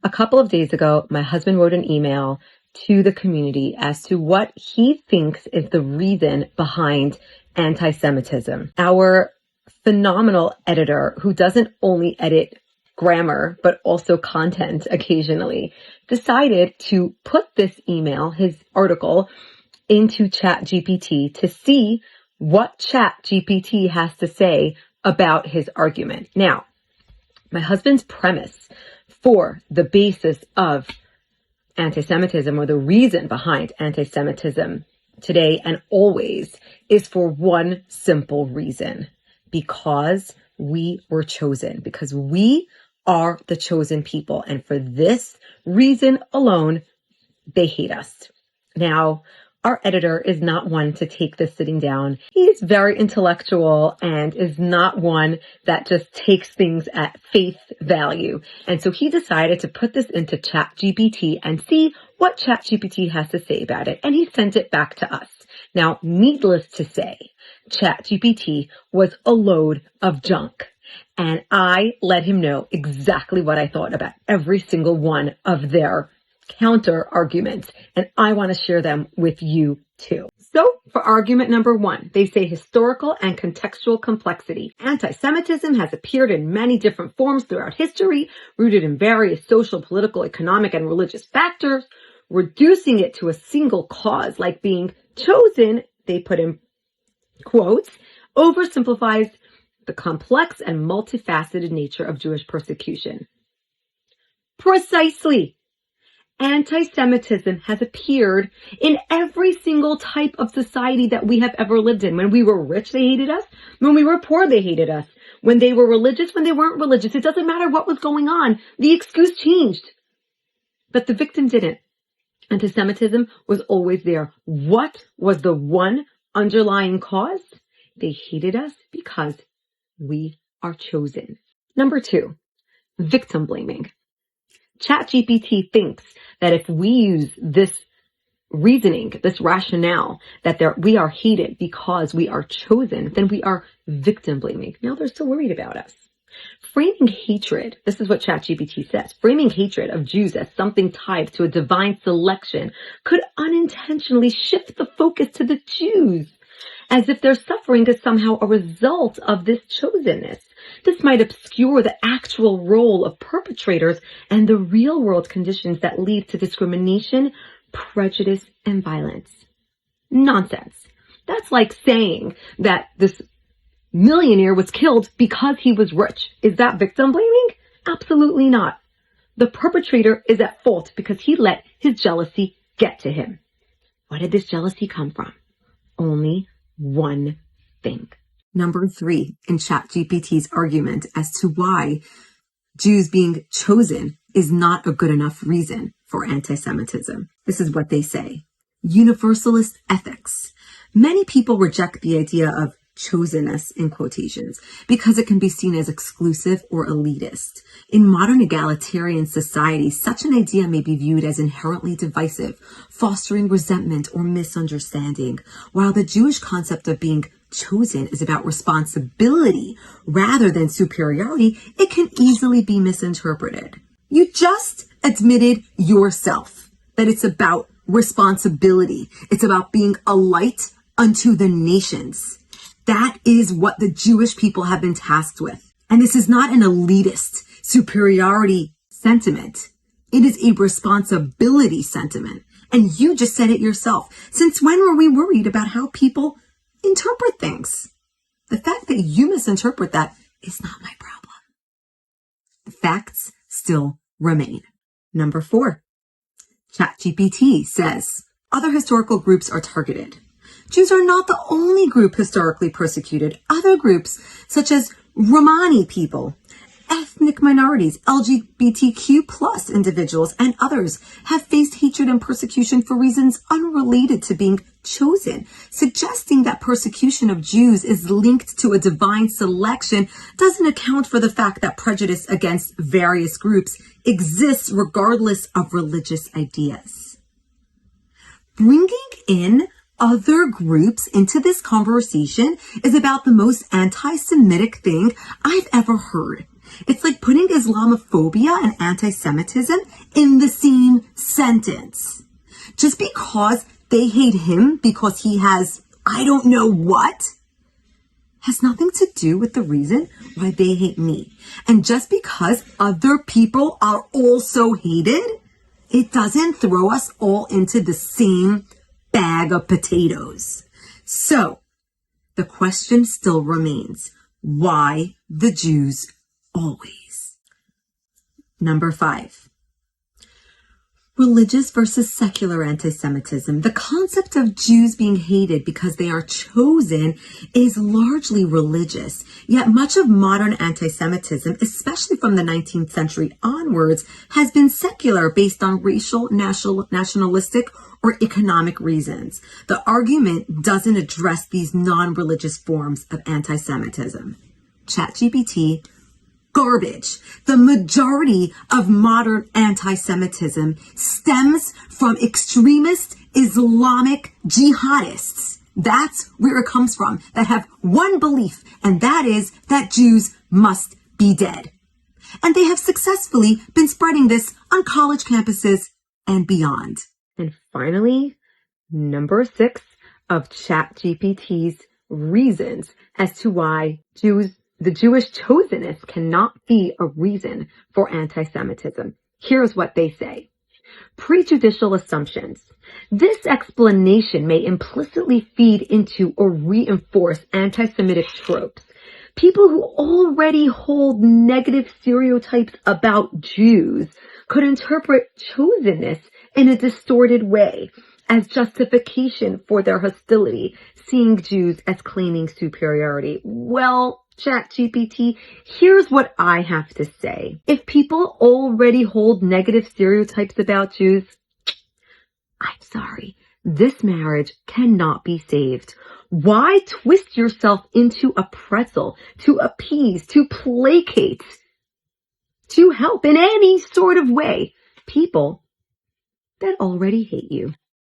A couple of days ago, my husband wrote an email to the community as to what he thinks is the reason behind anti-Semitism. Our phenomenal editor, who doesn't only edit grammar, but also content occasionally, decided to put this email, his article, into ChatGPT to see what ChatGPT has to say about his argument. Now, my husband's premise for the basis of anti-Semitism, or the reason behind anti-Semitism today and always, is for one simple reason: because we were chosen, because we are the chosen people. And for this reason alone, they hate us. Now, our editor is not one to take this sitting down. He's very intellectual and is not one that just takes things at face value. And so he decided to put this into ChatGPT and see what ChatGPT has to say about it. And he sent it back to us. Now, needless to say, ChatGPT was a load of junk. And I let him know exactly what I thought about every single one of their counter arguments, and I want to share them with you too. So for argument number one, they say historical and contextual complexity. Anti-Semitism has appeared in many different forms throughout history, rooted in various social, political, economic, and religious factors. Reducing it to a single cause, like being chosen, they put in quotes, oversimplifies the complex and multifaceted nature of Jewish persecution. Precisely. Anti-Semitism has appeared in every single type of society that we have ever lived in. When we were rich, they hated us. When we were poor, they hated us. When they were religious, when they weren't religious. It doesn't matter what was going on. The excuse changed. But the victim didn't. Anti-Semitism was always there. What was the one underlying cause? They hated us because we are chosen. Number two, victim blaming. ChatGPT thinks that if we use this reasoning, this rationale, that we are hated because we are chosen, then we are victim blaming. Now they're still worried about us. Framing hatred, this is what ChatGPT says, framing hatred of Jews as something tied to a divine selection could unintentionally shift the focus to the Jews, as if their suffering is somehow a result of this chosenness. This might obscure the actual role of perpetrators and the real-world conditions that lead to discrimination, prejudice, and violence. Nonsense. That's like saying that this millionaire was killed because he was rich. Is that victim blaming? Absolutely not. The perpetrator is at fault because he let his jealousy get to him. Where did this jealousy come from? Only one thing. Number three in ChatGPT's argument as to why Jews being chosen is not a good enough reason for anti-Semitism. This is what they say. Universalist ethics. Many people reject the idea of chosenness in quotations because it can be seen as exclusive or elitist. In modern egalitarian societies, such an idea may be viewed as inherently divisive, fostering resentment or misunderstanding. While the Jewish concept of being chosen is about responsibility rather than superiority, it can easily be misinterpreted. You just admitted yourself that it's about responsibility. It's about being a light unto the nations. That is what the Jewish people have been tasked with. And this is not an elitist superiority sentiment. It is a responsibility sentiment. And you just said it yourself. Since when were we worried about how people interpret things? The fact that you misinterpret that is not my problem. The facts still remain. Number four, ChatGPT says other historical groups are targeted. Jews are not the only group historically persecuted. Other groups, such as Romani people, ethnic minorities, LGBTQ plus individuals, and others, have faced hatred and persecution for reasons unrelated to being chosen. Suggesting that persecution of Jews is linked to a divine selection doesn't account for the fact that prejudice against various groups exists regardless of religious ideas. Bringing in other groups into this conversation is about the most anti-Semitic thing I've ever heard. It's like putting Islamophobia and anti-Semitism in the same sentence. Just because they hate him because he has, I don't know what, has nothing to do with the reason why they hate me. And just because other people are also hated, it doesn't throw us all into the same bag of potatoes. So, the question still remains, why the Jews always? Number 5. Religious versus secular anti-Semitism. The concept of Jews being hated because they are chosen is largely religious, yet much of modern anti-Semitism, especially from the 19th century onwards, has been secular based on racial, nationalistic, or economic reasons. The argument doesn't address these non-religious forms of anti-Semitism. ChatGPT, garbage. The majority of modern anti-Semitism stems from extremist Islamic jihadists. That's where it comes from, that have one belief, and that is that Jews must be dead. And they have successfully been spreading this on college campuses and beyond. And finally, number 6 of ChatGPT's reasons as to why the Jewish chosenness cannot be a reason for anti-Semitism. Here's what they say. Prejudicial assumptions. This explanation may implicitly feed into or reinforce anti-Semitic tropes. People who already hold negative stereotypes about Jews could interpret chosenness in a distorted way as justification for their hostility, seeing Jews as claiming superiority. Well, ChatGPT, here's what I have to say. If people already hold negative stereotypes about Jews, I'm sorry, this marriage cannot be saved. Why twist yourself into a pretzel to appease, to placate, to help in any sort of way people that already hate you?